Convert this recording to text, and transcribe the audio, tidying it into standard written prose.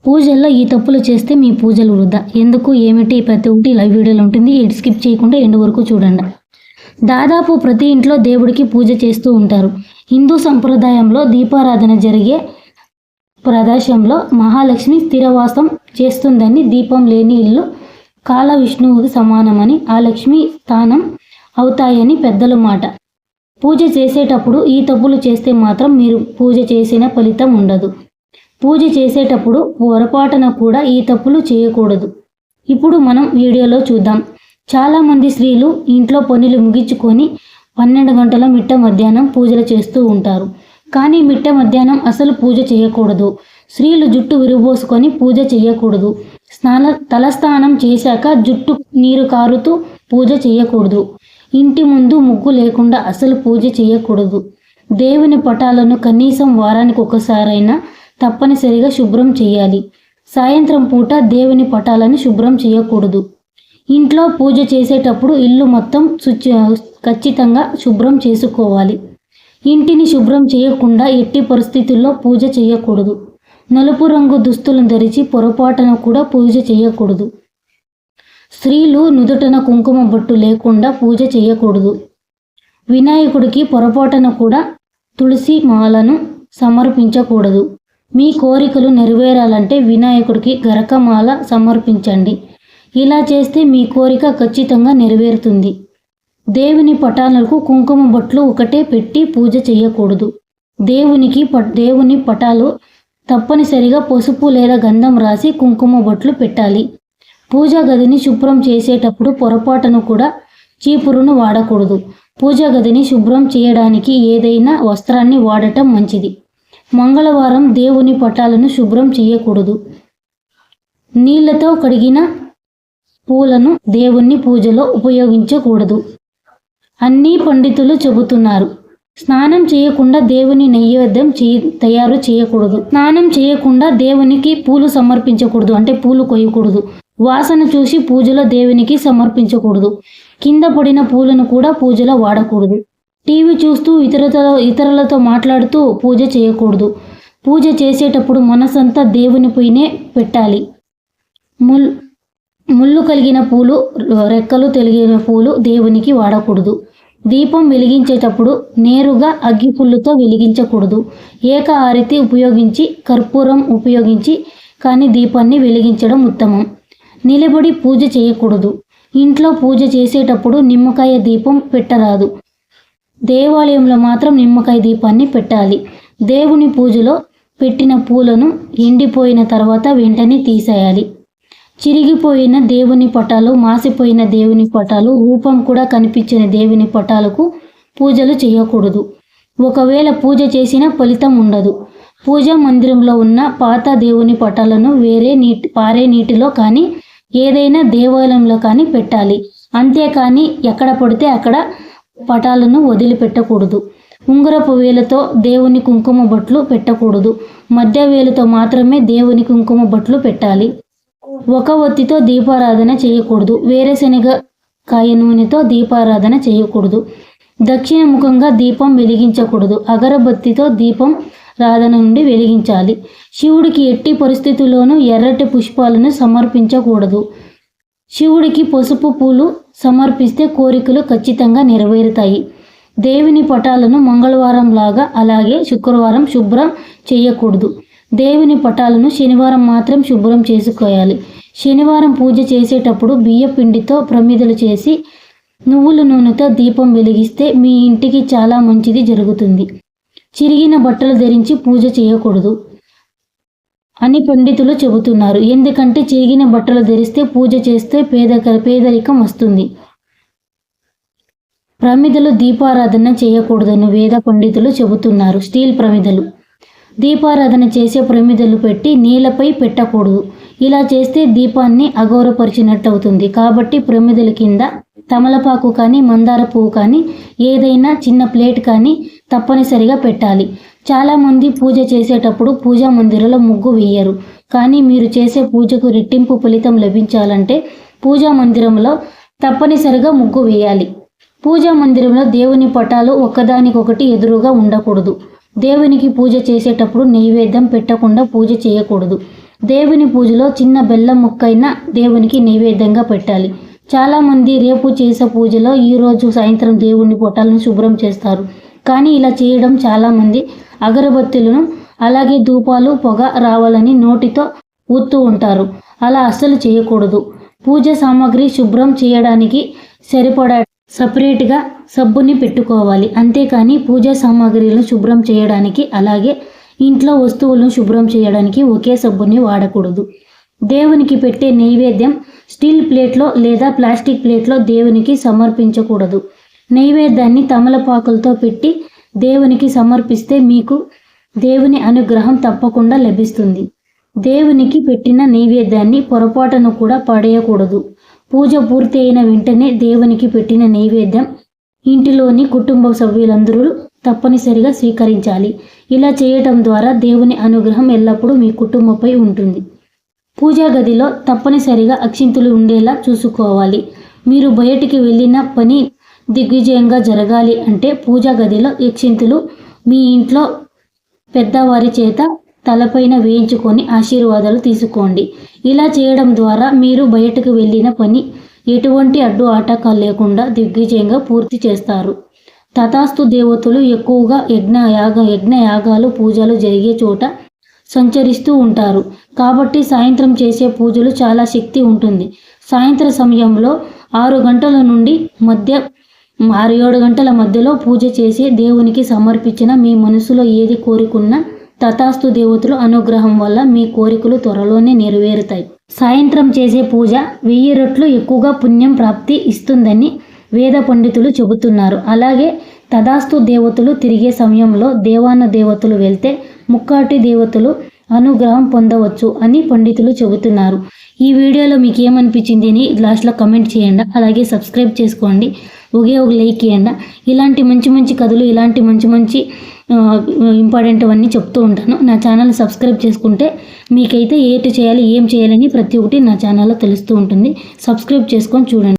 పూజల్లో ఈ తప్పులు చేస్తే మీ పూజలు వృధా. ఎందుకు ఏమిటి ప్రతి ఒక్కటి లైవ్ వీడియోలో ఉంటుంది. స్కిప్ చేయకుండా ఎండ్ వరకు చూడండి. దాదాపు ప్రతి ఇంట్లో దేవుడికి పూజ చేస్తూ ఉంటారు. హిందూ సంప్రదాయంలో దీపారాధన జరిగే ప్రదేశంలో మహాలక్ష్మి స్థిరవాసం చేస్తుందని, దీపం లేని ఇల్లు కాల విష్ణువుకి సమానమని, ఆ లక్ష్మి స్థానం అవుతాయని పెద్దల మాట. పూజ చేసేటప్పుడు ఈ తప్పులు చేస్తే మాత్రం మీరు పూజ చేసిన ఫలితం ఉండదు. పూజ చేసేటప్పుడు పొరపాటున కూడా ఈ తప్పులు చేయకూడదు. ఇప్పుడు మనం వీడియోలో చూద్దాం. చాలామంది స్త్రీలు ఇంట్లో పనులు ముగించుకొని 12 గంటల మిట్ట మధ్యాహ్నం పూజలు చేస్తూ ఉంటారు. కానీ మిట్ట మధ్యాహ్నం అసలు పూజ చేయకూడదు. స్త్రీలు జుట్టు విరుబోసుకొని పూజ చేయకూడదు. తలస్నానం చేశాక జుట్టు నీరు కారుతూ పూజ చేయకూడదు. ఇంటి ముందు ముగ్గు లేకుండా అసలు పూజ చేయకూడదు. దేవుని పటాలను కనీసం వారానికి ఒకసారైనా తప్పనిసరిగా శుభ్రం చేయాలి. సాయంత్రం పూట దేవుని పటాలను శుభ్రం చేయకూడదు. ఇంట్లో పూజ చేసేటప్పుడు ఇల్లు మొత్తం ఖచ్చితంగా శుభ్రం చేసుకోవాలి. ఇంటిని శుభ్రం చేయకుండా ఎట్టి పరిస్థితుల్లో పూజ చేయకూడదు. నలుపు రంగు దుస్తులను ధరించి పొరపాటున కూడా పూజ చేయకూడదు. స్త్రీలు నుదుటన కుంకుమ బొట్టు లేకుండా పూజ చేయకూడదు. వినాయకుడికి పొరపాటున కూడా తులసి మాలను సమర్పించకూడదు. మీ కోరికలు నెరవేరాలంటే వినాయకుడికి గరకమాల సమర్పించండి. ఇలా చేస్తే మీ కోరిక ఖచ్చితంగా నెరవేరుతుంది. దేవుని పటాలకు కుంకుమ బొట్లు ఒకటే పెట్టి పూజ చేయకూడదు. దేవుని పటాలు తప్పనిసరిగా పసుపు లేదా గంధం రాసి కుంకుమ బొట్లు పెట్టాలి. పూజా గదిని శుభ్రం చేసేటప్పుడు పొరపాటును కూడా చీపురును వాడకూడదు. పూజా గదిని శుభ్రం చేయడానికి ఏదైనా వస్త్రాన్ని వాడటం మంచిది. మంగళవారం దేవుని పటాలను శుభ్రం చేయకూడదు. నీళ్లతో కడిగిన పూలను దేవుని పూజలో ఉపయోగించకూడదు. అన్ని పండితులు చెబుతున్నారు. స్నానం చేయకుండా దేవుని నైవేద్యం తయారు చేయకూడదు. స్నానం చేయకుండా దేవునికి పూలు సమర్పించకూడదు, అంటే పూలు కొయ్యకూడదు. వాసన చూసి పూజలో దేవునికి సమర్పించకూడదు. కింద పడిన పూలను కూడా పూజలో వాడకూడదు. టీవీ చూస్తూ ఇతరులతో మాట్లాడుతూ పూజ చేయకూడదు. పూజ చేసేటప్పుడు మనసంతా దేవునిపైనే పెట్టాలి. ముళ్ళు కలిగిన పూలు, రెక్కలు తెలిగిన పూలు దేవునికి వాడకూడదు. దీపం వెలిగించేటప్పుడు నేరుగా అగ్గిపుల్లుతో వెలిగించకూడదు. ఏక హారతి ఉపయోగించి, కర్పూరం ఉపయోగించి కానీ దీపాన్ని వెలిగించడం ఉత్తమం. నిలబడి పూజ చేయకూడదు. ఇంట్లో పూజ చేసేటప్పుడు నిమ్మకాయ దీపం పెట్టరాదు. దేవాలయంలో మాత్రం నిమ్మకాయ దీపాన్ని పెట్టాలి. దేవుని పూజలో పెట్టిన పూలను ఎండిపోయిన తర్వాత వెంటనే తీసేయాలి. చిరిగిపోయిన దేవుని పటాలు, మాసిపోయిన దేవుని పటాలు, రూపం కూడా కనిపించిన దేవుని పటాలకు పూజలు చేయకూడదు. ఒకవేళ పూజ చేసిన ఫలితం ఉండదు. పూజా మందిరంలో ఉన్న పాత దేవుని పటాలను పారే నీటిలో కానీ ఏదైనా దేవాలయంలో కానీ పెట్టాలి. అంతేకాని ఎక్కడ పడితే అక్కడ పటాలను వదిలిపెట్టకూడదు. ఉంగరపు వేలతో దేవుని కుంకుమ బొట్లు పెట్టకూడదు. మధ్య వేలుతో మాత్రమే దేవుని కుంకుమ బొట్లు పెట్టాలి. ఒక ఒత్తితో దీపారాధన చేయకూడదు. వేరుశనగ కాయ నూనెతో దీపారాధన చేయకూడదు. దక్షిణ ముఖంగా దీపం వెలిగించకూడదు. అగరబత్తితో దీపం రాధన నుండి వెలిగించాలి. శివుడికి ఎట్టి పరిస్థితుల్లోనూ ఎర్రటి పుష్పాలను సమర్పించకూడదు. శివుడికి పసుపు పూలు సమర్పిస్తే కోరికలు ఖచ్చితంగా నెరవేరుతాయి. దేవుని పటాలను మంగళవారం లాగా అలాగే శుక్రవారం శుభ్రం చేయకూడదు. దేవుని పటాలను శనివారం మాత్రం శుభ్రం చేసుకోవాలి. శనివారం పూజ చేసేటప్పుడు బియ్య పిండితో ప్రమిదలు చేసి నువ్వుల నూనెతో దీపం వెలిగిస్తే మీ ఇంటికి చాలా మంచిది జరుగుతుంది. చిరిగిన బట్టలు ధరించి పూజ చేయకూడదు అని పండితులు చెబుతున్నారు. ఎందుకంటే చిరిగిన బట్టలు ధరిస్తే పూజ చేస్తే పేదరికం వస్తుంది. ప్రమిదలు దీపారాధన చేయకూడదని వేద పండితులు చెబుతున్నారు. స్టీల్ ప్రమిదలు దీపారాధన చేసే ప్రమిదలు పెట్టి నీళ్ళపై పెట్టకూడదు. ఇలా చేస్తే దీపాన్ని అగౌరవపరిచినట్టు అవుతుంది. కాబట్టి ప్రమిదల కింద తమలపాకు కానీ మందార పువ్వు కానీ ఏదైనా చిన్న ప్లేట్ కానీ తప్పనిసరిగా పెట్టాలి. చాలామంది పూజ చేసేటప్పుడు పూజా మందిరంలో ముగ్గు వేయరు. కానీ మీరు చేసే పూజకు రెట్టింపు ఫలితం లభించాలంటే పూజా మందిరంలో తప్పనిసరిగా ముగ్గు వేయాలి. పూజా మందిరంలో దేవుని పటాలు ఒకదానికొకటి ఎదురుగా ఉండకూడదు. దేవునికి పూజ చేసేటప్పుడు నైవేద్యం పెట్టకుండా పూజ చేయకూడదు. దేవుని పూజలో చిన్న బెల్లం ముక్కైనా దేవునికి నైవేద్యంగా పెట్టాలి. చాలామంది రేపు చేసే పూజలో ఈరోజు సాయంత్రం దేవుని పటాలను శుభ్రం చేస్తారు. కానీ ఇలా చేయడం చాలామంది అగరబత్తులను అలాగే ధూపాలు పొగ రావాలని నోటితో ఊత్తూ ఉంటారు. అలా అస్సలు చేయకూడదు. పూజ సామాగ్రి శుభ్రం చేయడానికి సరిపడా సపరేట్గా సబ్బుని పెట్టుకోవాలి. అంతేకాని పూజా సామాగ్రిలను శుభ్రం చేయడానికి అలాగే ఇంట్లో వస్తువులను శుభ్రం చేయడానికి ఒకే సబ్బుని వాడకూడదు. దేవునికి పెట్టే నైవేద్యం స్టీల్ ప్లేట్లో లేదా ప్లాస్టిక్ ప్లేట్లో దేవునికి సమర్పించకూడదు. నైవేద్యాన్ని తమలపాకులతో పెట్టి దేవునికి సమర్పిస్తే మీకు దేవుని అనుగ్రహం తప్పకుండా లభిస్తుంది. దేవునికి పెట్టిన నైవేద్యాన్ని పొరపాటును కూడా పడేయకూడదు. పూజ పూర్తి అయిన వెంటనే దేవునికి పెట్టిన నైవేద్యం ఇంటిలోని కుటుంబ సభ్యులందరూ తప్పనిసరిగా స్వీకరించాలి. ఇలా చేయటం ద్వారా దేవుని అనుగ్రహం ఎల్లప్పుడూ మీ కుటుంబంపై ఉంటుంది. పూజా గదిలో తప్పనిసరిగా అక్షింతలు ఉండేలా చూసుకోవాలి. మీరు బయటికి వెళ్ళిన పని దిగ్విజయంగా జరగాలి అంటే పూజా గదిలో అక్షింతలు మీ ఇంట్లో పెద్దవారి చేత తలపైన వేయించుకొని ఆశీర్వాదాలు తీసుకోండి. ఇలా చేయడం ద్వారా మీరు బయటకు వెళ్ళిన పని ఎటువంటి అడ్డు ఆటంకాలు లేకుండా దిగ్విజయంగా పూర్తి చేస్తారు. తథాస్తు దేవతలు ఎక్కువగా యజ్ఞయాగాలు పూజలు జరిగే చోట సంచరిస్తూ ఉంటారు. కాబట్టి సాయంత్రం చేసే పూజలు చాలా శక్తి ఉంటుంది. సాయంత్రం సమయంలో 6 గంటల నుండి 6-7 గంటల మధ్యలో పూజ చేసి దేవునికి సమర్పించిన మీ మనసులో ఏది కోరుకున్నా తథాస్తు దేవతల అనుగ్రహం వల్ల మీ కోరికలు త్వరలోనే నెరవేరుతాయి. సాయంత్రం చేసే పూజ 1000 రెట్లు ఎక్కువగా పుణ్యం ప్రాప్తి ఇస్తుందని వేద పండితులు చెబుతున్నారు. అలాగే తథాస్తు దేవతలు తిరిగే సమయంలో దేవాన దేవతలు వెళ్తే ముక్కాటి దేవతలు అనుగ్రహం పొందవచ్చు అని పండితులు చెబుతున్నారు. ఈ వీడియోలో మీకు ఏమనిపించింది అని లాస్ట్లో కమెంట్ చేయండి. అలాగే సబ్స్క్రైబ్ చేసుకోండి. ఒక లైక్ చేయండి. ఇలాంటి మంచి కథలు ఇలాంటి మంచి ఇంపార్టెంట్ అవన్నీ చెప్తూ ఉంటాను. నా ఛానల్ సబ్స్క్రైబ్ చేసుకుంటే మీకైతే ఏం చేయాలని ప్రతి ఒక్కటి నా ఛానల్లో తెలుస్తూ ఉంటుంది. సబ్స్క్రైబ్ చేసుకొని చూడండి.